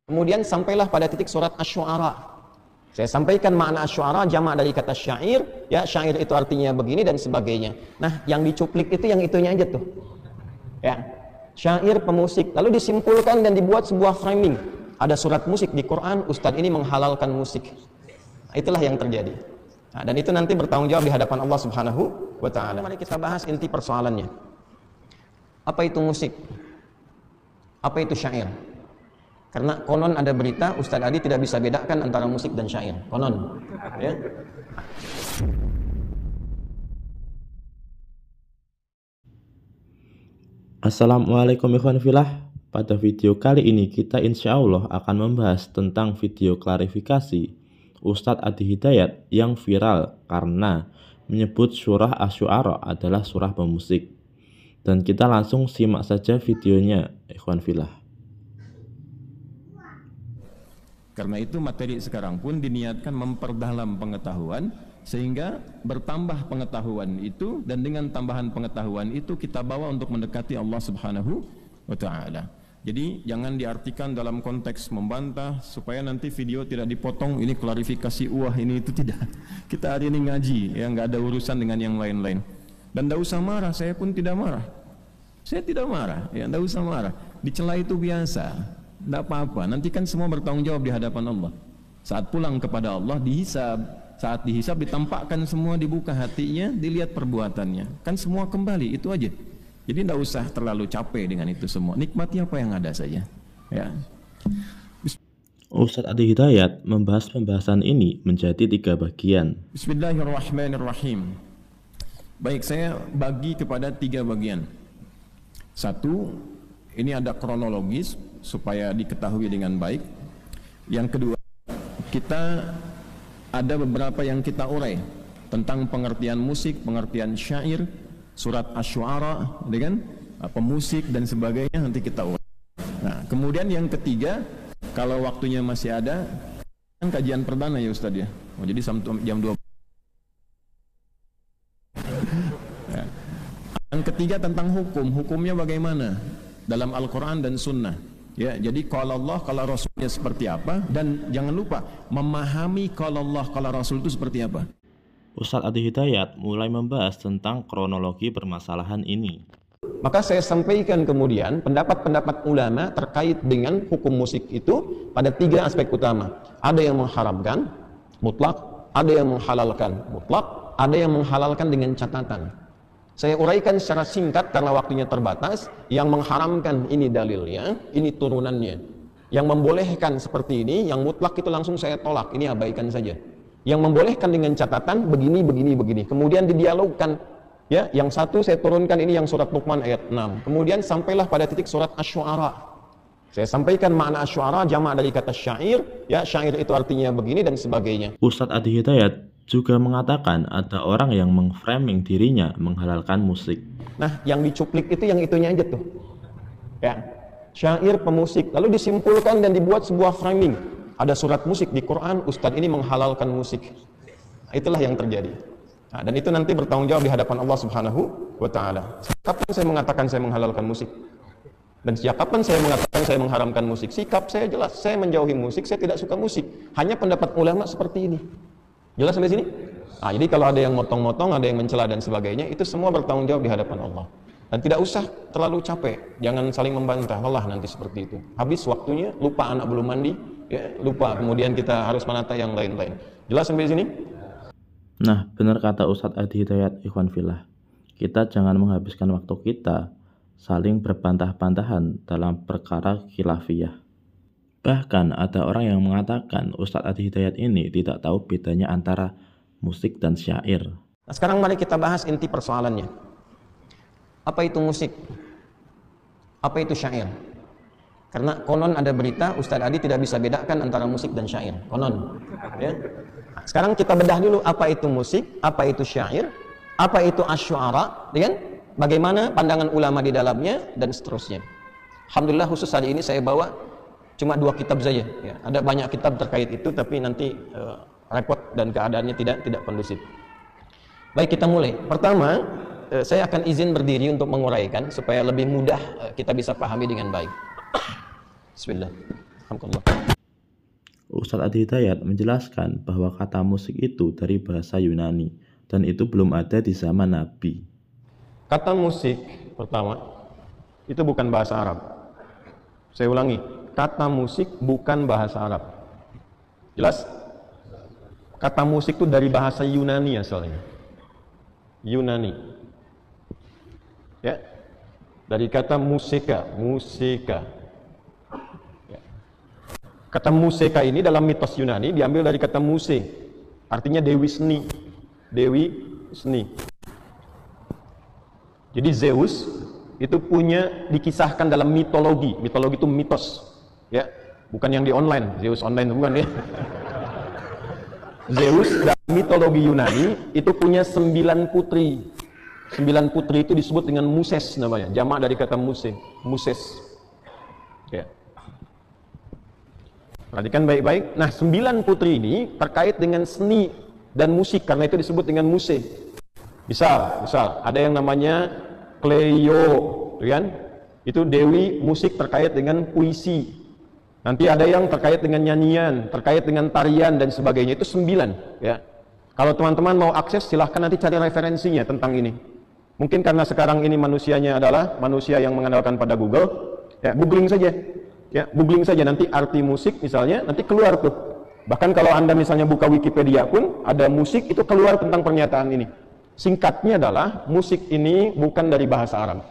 Kemudian sampailah pada titik surat Asy-Syu'ara. Saya sampaikan makna Asy-Syu'ara jamak dari kata syair, ya syair itu artinya begini dan sebagainya. Nah, yang dicuplik itu yang itunya aja tuh. Ya. Syair pemusik, lalu disimpulkan dan dibuat sebuah framing. Ada surat musik di Quran, ustadz ini menghalalkan musik. Nah, itulah yang terjadi. Nah, dan itu nanti bertanggung jawab di hadapan Allah Subhanahu wa taala. Mari kita bahas inti persoalannya. Apa itu musik? Apa itu syair? Karena konon ada berita Ustadz Adi tidak bisa bedakan antara musik dan syair. Konon, ya. Assalamualaikum ikhwan fillah. Pada video kali ini kita insya Allah akan membahas tentang video klarifikasi Ustadz Adi Hidayat yang viral karena menyebut surah Asy-Syu'ara adalah surah pemusik. Dan kita langsung simak saja videonya ikhwan fillah. Karena itu materi sekarang pun diniatkan memperdalam pengetahuan sehingga bertambah pengetahuan itu, dan dengan tambahan pengetahuan itu kita bawa untuk mendekati Allah Subhanahu wa taala. Jadi jangan diartikan dalam konteks membantah supaya nanti video tidak dipotong ini klarifikasi ini itu, tidak. Kita hari ini ngaji, ya nggak ada urusan dengan yang lain-lain. Dan tidak usah marah, saya pun tidak marah. Saya tidak marah, ya tidak usah marah. Dicela itu biasa. Tidak apa-apa, nanti kan semua bertanggung jawab di hadapan Allah. Saat pulang kepada Allah dihisab, saat dihisab ditampakkan semua, dibuka hatinya, dilihat perbuatannya, kan semua kembali, itu aja. Jadi tidak usah terlalu capek dengan itu semua, nikmati apa yang ada saja, ya. Ustadz Adi Hidayat membahas pembahasan ini menjadi 3 bagian. Bismillahirrahmanirrahim. Baik, saya bagi kepada 3 bagian. 1, ini ada kronologis supaya diketahui dengan baik. Yang kedua, kita ada beberapa yang kita urai tentang pengertian musik, pengertian syair, surat Asy-Syu'ara dengan pemusik dan sebagainya, nanti kita urai. Nah, kemudian yang ketiga, kalau waktunya masih ada, kan kajian perdana ya Ustadz ya. Jadi jam 2. Ya. Yang ketiga tentang hukumnya bagaimana dalam Al-Quran dan Sunnah. Ya, jadi kalau Allah, kalau Rasulnya seperti apa, dan jangan lupa memahami kalau Allah, kalau Rasul itu seperti apa. Ustadz Adi Hidayat mulai membahas tentang kronologi permasalahan ini. Maka saya sampaikan kemudian pendapat-pendapat ulama terkait dengan hukum musik itu pada 3 aspek utama. Ada yang mengharamkan mutlak, ada yang menghalalkan mutlak, ada yang menghalalkan dengan catatan. Saya uraikan secara singkat karena waktunya terbatas. Yang mengharamkan ini dalilnya, ini turunannya. Yang membolehkan seperti ini, yang mutlak itu langsung saya tolak, ini abaikan saja. Yang membolehkan dengan catatan begini, begini, begini. Kemudian didialogkan, ya. Yang satu saya turunkan ini yang surat Luqman ayat 6. Kemudian sampailah pada titik surat Asy-Syu'ara. Saya sampaikan makna Asy-Syu'ara jamak dari kata syair, ya syair itu artinya begini dan sebagainya. Ustadz Adi Hidayat juga mengatakan ada orang yang mengframing dirinya menghalalkan musik. Nah, yang dicuplik itu yang itunya aja tuh. Ya. Syair pemusik, lalu disimpulkan dan dibuat sebuah framing. Ada surat musik di Quran, ustadz ini menghalalkan musik. Nah, itulah yang terjadi. Nah, dan itu nanti bertanggung jawab di hadapan Allah Subhanahu wa taala. Kapan saya mengatakan saya menghalalkan musik? Dan sejak kapan saya mengatakan saya mengharamkan musik? Sikap saya jelas, saya menjauhi musik, saya tidak suka musik. Hanya pendapat ulama seperti ini. Jelas sampai sini? Nah, jadi kalau ada yang motong-motong, ada yang mencela dan sebagainya, itu semua bertanggung jawab di hadapan Allah. Dan tidak usah terlalu capek, jangan saling membantah, lelah nanti seperti itu. Habis waktunya, lupa anak belum mandi, ya, lupa kemudian kita harus menata yang lain-lain. Jelas sampai sini? Nah, benar kata Ustadz Adi Hidayat ikhwan fillah. Kita jangan menghabiskan waktu kita saling berbantah-bantahan dalam perkara khilafiyah. Bahkan ada orang yang mengatakan Ustadz Adi Hidayat ini tidak tahu bedanya antara musik dan syair. Nah, sekarang mari kita bahas inti persoalannya. Apa itu musik? Apa itu syair? Karena konon ada berita Ustadz Adi tidak bisa bedakan antara musik dan syair. Konon. Ya. Nah, sekarang kita bedah dulu apa itu musik, apa itu syair, apa itu Asy-Syu'ara, dengan bagaimana pandangan ulama di dalamnya dan seterusnya. Alhamdulillah khusus hari ini saya bawa cuma 2 kitab saja, ya. Ada banyak kitab terkait itu, tapi nanti repot dan keadaannya tidak kondusif. Baik, kita mulai. Pertama, saya akan izin berdiri untuk menguraikan supaya lebih mudah kita bisa pahami dengan baik. Bismillah. Alhamdulillah. Ustadz Adi Hidayat menjelaskan bahwa kata musik itu dari bahasa Yunani dan itu belum ada di zaman Nabi. Kata musik pertama itu bukan bahasa Arab. Saya ulangi, kata musik bukan bahasa Arab. Jelas? Kata musik itu dari bahasa Yunani asalnya. Yunani. Ya. Dari kata musika. Ya. Kata musika ini dalam mitos Yunani diambil dari kata muse. Artinya dewi seni. Dewi seni. Jadi Zeus itu dikisahkan dalam mitologi. Mitologi itu mitos. Ya. Bukan yang di online. Zeus online itu bukan ya. Zeus dalam mitologi Yunani itu punya 9 putri. 9 putri itu disebut dengan Muses namanya. Jamak dari kata Muses. Ya. Perhatikan baik-baik. Nah, 9 putri ini terkait dengan seni dan musik karena itu disebut dengan Muse. Misal ada yang namanya Cleo, kan? Itu dewi musik terkait dengan puisi. Nanti ada yang terkait dengan nyanyian, terkait dengan tarian dan sebagainya. Itu 9, ya. Kalau teman-teman mau akses silahkan nanti cari referensinya tentang ini. Mungkin karena sekarang ini manusianya adalah manusia yang mengandalkan pada Google, ya googling saja. Ya, googling saja nanti arti musik misalnya, nanti keluar tuh. Bahkan kalau Anda misalnya buka Wikipedia pun ada musik itu keluar tentang pernyataan ini. Singkatnya adalah musik ini bukan dari bahasa Arab.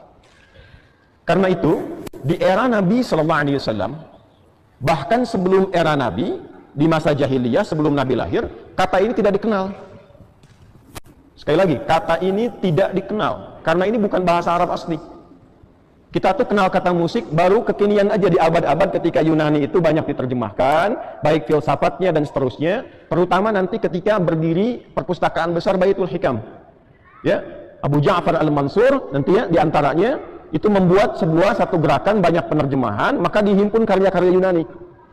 Karena itu di era Nabi SAW, bahkan sebelum era Nabi, di masa jahiliyah sebelum Nabi lahir, kata ini tidak dikenal. Sekali lagi, kata ini tidak dikenal karena ini bukan bahasa Arab asli. Kita tuh kenal kata musik baru kekinian aja di abad-abad ketika Yunani itu banyak diterjemahkan, baik filsafatnya dan seterusnya, terutama nanti ketika berdiri perpustakaan besar Baitul Hikam. Ya, Abu Ja'far Al-Mansur nanti ya diantaranya itu membuat satu gerakan banyak penerjemahan, maka dihimpun karya-karya Yunani.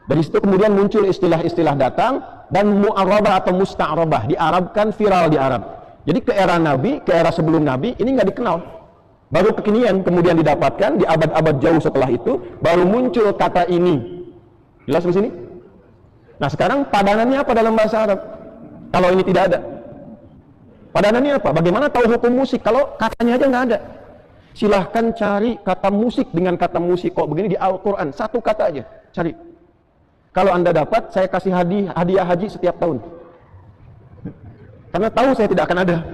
Dari situ kemudian muncul istilah-istilah datang dan mu'arabah atau musta'arabah, diarabkan, viral di Arab. Jadi ke era Nabi, ke era sebelum Nabi ini nggak dikenal. Baru kekinian kemudian didapatkan di abad-abad jauh setelah itu baru muncul kata ini. Jelas di sini? Nah, sekarang padanannya apa dalam bahasa Arab? Kalau ini tidak ada. Padanannya apa? Bagaimana tahu hukum musik kalau katanya aja nggak ada? Silahkan cari kata musik dengan kata musik kok begini di Al-Qur'an, satu kata aja, cari. Kalau Anda dapat, saya kasih hadiah haji setiap tahun. Karena tahu saya tidak akan ada.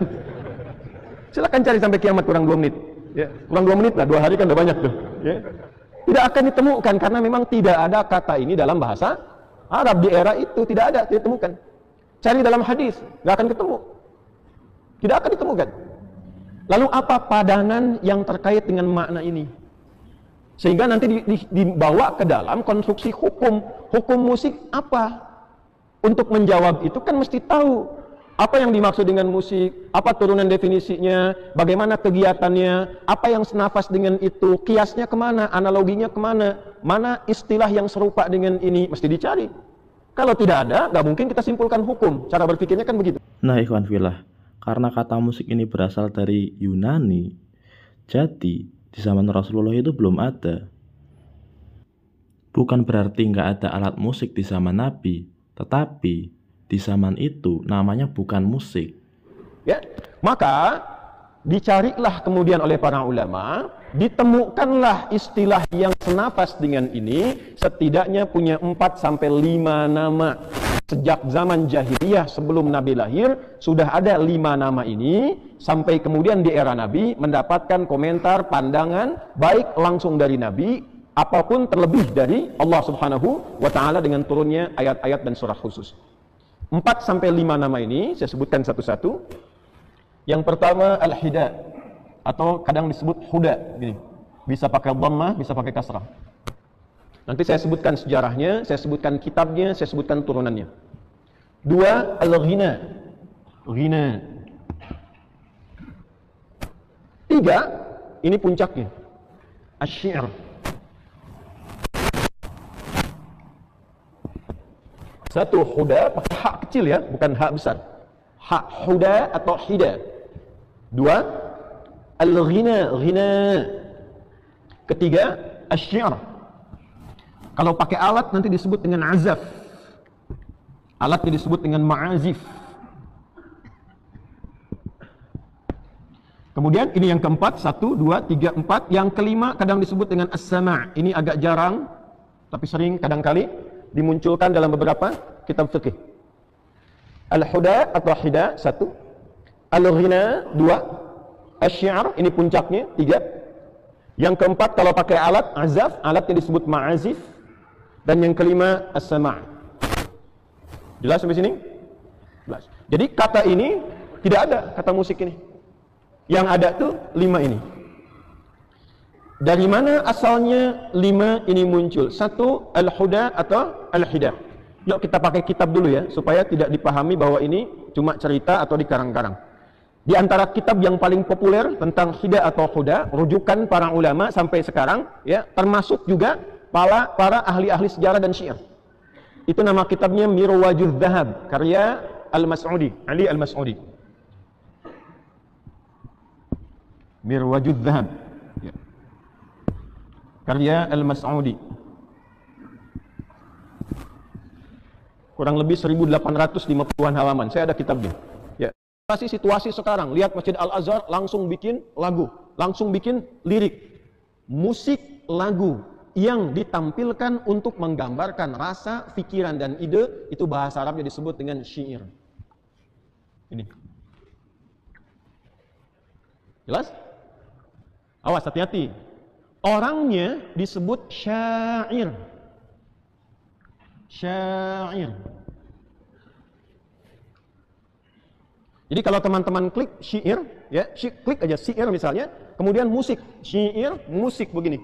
Silahkan cari sampai kiamat kurang 2 menit. Ya, kurang 2 menit lah, 2 hari kan udah banyak tuh. Ya. Tidak akan ditemukan karena memang tidak ada kata ini dalam bahasa Arab di era itu, tidak ada, tidak ditemukan. Cari dalam hadis, nggak akan ketemu. Tidak akan ditemukan. Lalu apa padanan yang terkait dengan makna ini? Sehingga nanti dibawa ke dalam konstruksi hukum. Hukum musik apa? Untuk menjawab itu kan mesti tahu apa yang dimaksud dengan musik, apa turunan definisinya, bagaimana kegiatannya, apa yang senafas dengan itu, kiasnya kemana, analoginya kemana, mana istilah yang serupa dengan ini, mesti dicari. Kalau tidak ada, nggak mungkin kita simpulkan hukum. Cara berpikirnya kan begitu. Nah, ikhwan fillah, karena kata musik ini berasal dari Yunani, jadi di zaman Rasulullah itu belum ada. Bukan berarti nggak ada alat musik di zaman Nabi, tetapi di zaman itu namanya bukan musik. Ya, maka dicarilah kemudian oleh para ulama, ditemukanlah istilah yang senafas dengan ini, setidaknya punya 4 sampai 5 nama. Sejak zaman jahiliyah sebelum Nabi lahir sudah ada 5 nama ini, sampai kemudian di era Nabi mendapatkan komentar, pandangan baik langsung dari Nabi apapun terlebih dari Allah Subhanahu wa taala dengan turunnya ayat-ayat dan surah khusus. 4 sampai 5 nama ini saya sebutkan satu-satu. Yang pertama al-hida atau kadang disebut huda, gini. Bisa pakai dhammah, bisa pakai kasrah. Nanti saya sebutkan sejarahnya, saya sebutkan kitabnya, saya sebutkan turunannya. 2 al-ghina. Ghina. 3 ini puncaknya. Asy-syi'r. Satu huda pakai hak kecil ya, bukan hak besar. Hak huda atau hida. 2 al-ghina, ghina. 3 asy-syi'r. Kalau pakai alat nanti disebut dengan azaf. Alatnya disebut dengan ma'azif. Kemudian ini yang keempat, 1, 2, 3, 4. Yang kelima kadang disebut dengan as-sama'. Ini agak jarang, tapi sering kadang-kali dimunculkan dalam beberapa kitab fikih. Al-huda atau hida, 1. Al-ghina, 2. Asy-syi'r, ini puncaknya, 3. Yang keempat kalau pakai alat, azaf, alatnya disebut ma'azif. Dan yang kelima, as-sama'. Jelas sampai sini? Jelas. Jadi kata ini tidak ada, kata musik ini. Yang ada tuh 5 ini. Dari mana asalnya 5 ini muncul? 1, al-huda atau al-hida. Yuk kita pakai kitab dulu ya, supaya tidak dipahami bahwa ini cuma cerita atau dikarang-karang. Di antara kitab yang paling populer tentang hida atau huda, rujukan para ulama sampai sekarang, ya, termasuk juga para ahli-ahli sejarah dan syair. Itu nama kitabnya Mirwajuz Dhahab, karya Al-Mas'udi, Ali Al-Mas'udi. Mirwajuz Dhahab, ya. Karya Al-Mas'udi. Kurang lebih 1850-an halaman. Saya ada kitabnya. Ya. Situasi sekarang, lihat Masjid Al-Azhar langsung bikin lagu, langsung bikin lirik. Musik lagu yang ditampilkan untuk menggambarkan rasa, pikiran dan ide, itu bahasa Arabnya disebut dengan syair. Ini. Jelas? Awas, hati-hati. Orangnya disebut syair. Syair. Jadi kalau teman-teman klik syair, ya, klik aja syair misalnya, kemudian musik, syair, musik begini.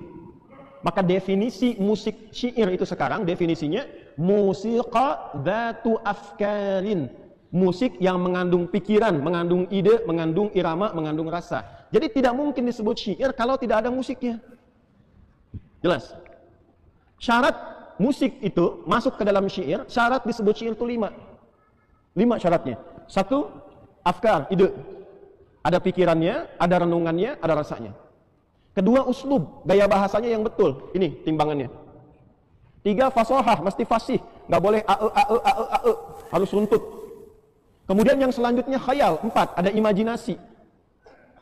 Maka definisi musik syair itu sekarang definisinya musiqa dzatu afkarin. Musik yang mengandung pikiran, mengandung ide, mengandung irama, mengandung rasa. Jadi tidak mungkin disebut syair kalau tidak ada musiknya. Jelas? Syarat musik itu masuk ke dalam syair, syarat disebut syair itu 5. 5 syaratnya. 1, afkar, ide. Ada pikirannya, ada renungannya, ada rasanya. Kedua, uslub, gaya bahasanya yang betul. Ini timbangannya. 3, fasahah, mesti fasih. Nggak boleh ae, harus runtut. Kemudian yang selanjutnya khayal. 4, ada imajinasi.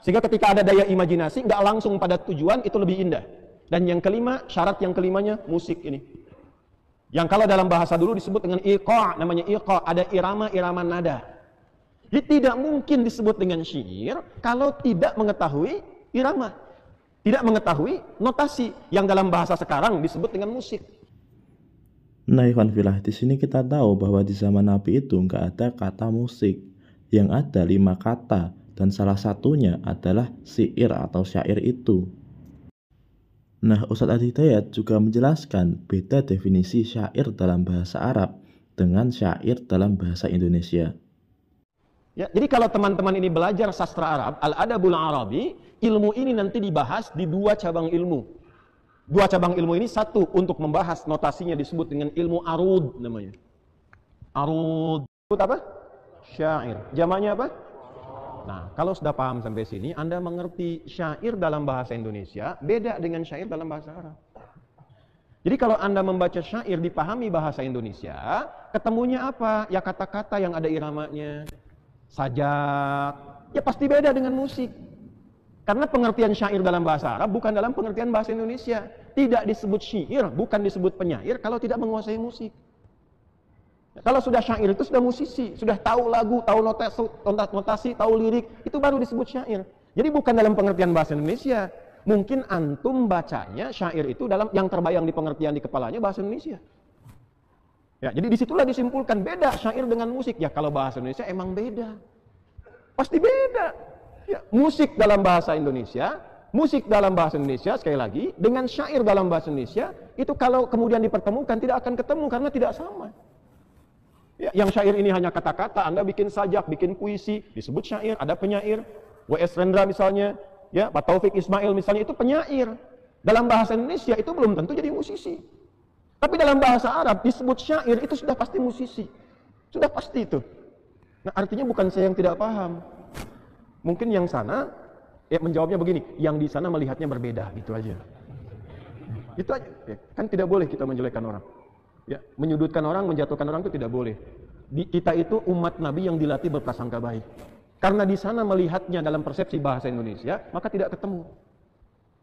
Sehingga ketika ada daya imajinasi, nggak langsung pada tujuan, itu lebih indah. Dan yang kelima, syarat yang kelimanya, musik ini. Yang kalau dalam bahasa dulu disebut dengan iqa', namanya iqa', ada irama-irama nada. Jadi tidak mungkin disebut dengan syair kalau tidak mengetahui irama. Tidak mengetahui notasi yang dalam bahasa sekarang disebut dengan musik. Nah, Ikhwan Fillah, di sini kita tahu bahwa di zaman Nabi itu nggak ada kata musik. Yang ada 5 kata, dan salah satunya adalah syair atau syair itu. Nah, Ustadz Adi Hidayat juga menjelaskan beda definisi syair dalam bahasa Arab dengan syair dalam bahasa Indonesia. Ya, jadi kalau teman-teman ini belajar sastra Arab, Al-Adabul Arabi, ilmu ini nanti dibahas di 2 cabang ilmu. 2 cabang ilmu ini, 1 untuk membahas notasinya disebut dengan ilmu arud namanya. Arud itu apa? Syair. Jamaknya apa? Nah, kalau sudah paham sampai sini, Anda mengerti syair dalam bahasa Indonesia beda dengan syair dalam bahasa Arab. Jadi kalau Anda membaca syair dipahami bahasa Indonesia, ketemunya apa? Ya kata-kata yang ada iramanya, sajak. Ya pasti beda dengan musik. Karena pengertian syair dalam bahasa Arab bukan dalam pengertian bahasa Indonesia. Tidak disebut syair, bukan disebut penyair kalau tidak menguasai musik. Kalau sudah syair itu sudah musisi, sudah tahu lagu, tahu notasi, tahu lirik, itu baru disebut syair. Jadi bukan dalam pengertian bahasa Indonesia. Mungkin antum bacanya syair itu dalam yang terbayang di pengertian di kepalanya bahasa Indonesia. Ya, jadi disitulah disimpulkan beda syair dengan musik. Ya kalau bahasa Indonesia emang beda. Pasti beda. Ya, musik dalam bahasa Indonesia, musik dalam bahasa Indonesia sekali lagi dengan syair dalam bahasa Indonesia itu kalau kemudian dipertemukan tidak akan ketemu karena tidak sama. Ya, yang syair ini hanya kata-kata, Anda bikin sajak, bikin puisi, disebut syair, ada penyair. W.S. Rendra misalnya, ya, Pak Taufik Ismail misalnya itu penyair. Dalam bahasa Indonesia itu belum tentu jadi musisi. Tapi dalam bahasa Arab disebut syair itu sudah pasti musisi. Sudah pasti itu. Nah, artinya bukan saya yang tidak paham. Mungkin yang sana ya menjawabnya begini, yang di sana melihatnya berbeda, gitu aja. Itu aja. Ya, kan tidak boleh kita menjelekkan orang. Ya, menyudutkan orang, menjatuhkan orang itu tidak boleh. Kita itu umat Nabi yang dilatih berprasangka baik. Karena di sana melihatnya dalam persepsi bahasa Indonesia, maka tidak ketemu.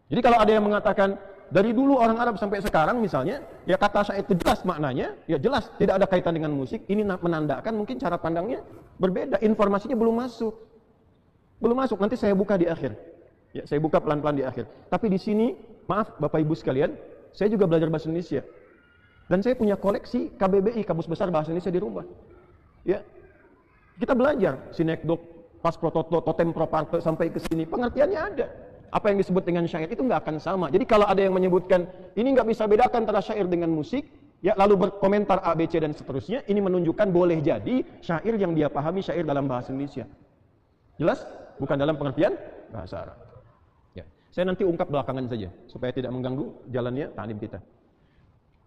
Jadi kalau ada yang mengatakan dari dulu orang Arab sampai sekarang misalnya, ya kata syair itu jelas maknanya, ya jelas tidak ada kaitan dengan musik, ini menandakan mungkin cara pandangnya berbeda, informasinya belum masuk. Belum masuk, nanti saya buka di akhir. Ya, saya buka pelan-pelan di akhir. Tapi di sini, maaf Bapak Ibu sekalian, saya juga belajar bahasa Indonesia. Dan saya punya koleksi KBBI, Kamus Besar Bahasa Indonesia di rumah. Ya. Kita belajar sinekdok, pas prototo, totem proparte sampai ke sini, pengertiannya ada. Apa yang disebut dengan syair itu nggak akan sama. Jadi kalau ada yang menyebutkan ini nggak bisa bedakan antara syair dengan musik, ya lalu berkomentar A, B, C dan seterusnya, ini menunjukkan boleh jadi syair yang dia pahami syair dalam bahasa Indonesia. Jelas? Bukan dalam pengertian bahasa Arab. Ya. Saya nanti ungkap belakangan saja supaya tidak mengganggu jalannya ta'lim kita.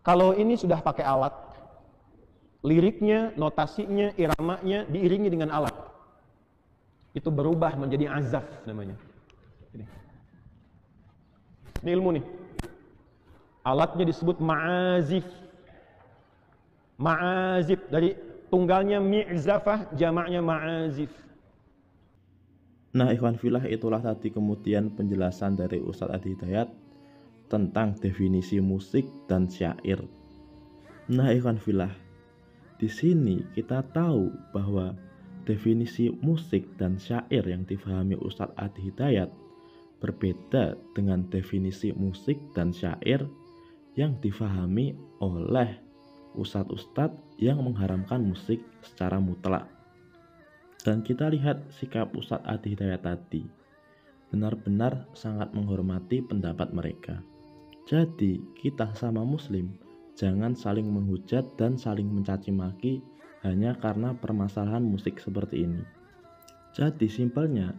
Kalau ini sudah pakai alat, liriknya, notasinya, iramanya diiringi dengan alat, itu berubah menjadi azaf namanya. Ini ilmu nih. Alatnya disebut ma'azif. Ma'azif dari tunggalnya mi'zafah, jamaknya ma'azif. Nah, ikhwan fillah, itulah tadi kemudian penjelasan dari Ustadz Adi Hidayat tentang definisi musik dan syair. Nah, ikhwan fillah, di sini kita tahu bahwa definisi musik dan syair yang difahami Ustadz Adi Hidayat berbeda dengan definisi musik dan syair yang difahami oleh ustadz-ustadz yang mengharamkan musik secara mutlak. Dan kita lihat sikap Ustadz Adi Hidayat tadi benar-benar sangat menghormati pendapat mereka. Jadi kita sama muslim jangan saling menghujat dan saling mencaci maki hanya karena permasalahan musik seperti ini. Jadi simpelnya,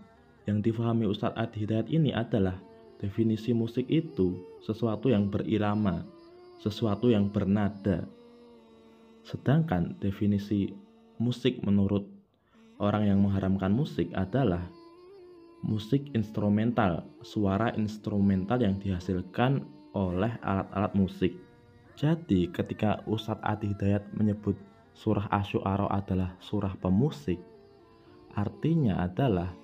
yang difahami Ustadz Adi Hidayat ini adalah definisi musik itu sesuatu yang berirama, sesuatu yang bernada. Sedangkan definisi musik menurut orang yang mengharamkan musik adalah musik instrumental, suara instrumental yang dihasilkan oleh alat-alat musik. Jadi ketika Ustadz Adi Hidayat menyebut surah Asy-Syu'ara adalah surah pemusik, artinya adalah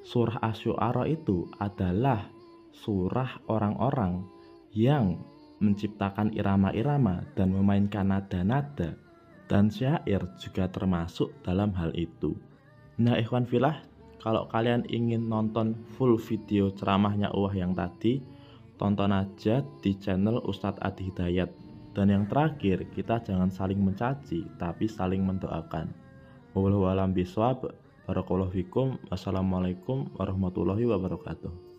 surah Asy-Syu'ara itu adalah surah orang-orang yang menciptakan irama-irama dan memainkan nada-nada, dan syair juga termasuk dalam hal itu. Nah, ikhwan fillah, kalau kalian ingin nonton full video ceramahnya yang tadi, tonton aja di channel Ustadz Adi Hidayat. Dan yang terakhir, kita jangan saling mencaci tapi saling mendoakan. Wallahu a'lam bishawab. Barakallahu fikum. Wassalamualaikum warahmatullahi wabarakatuh.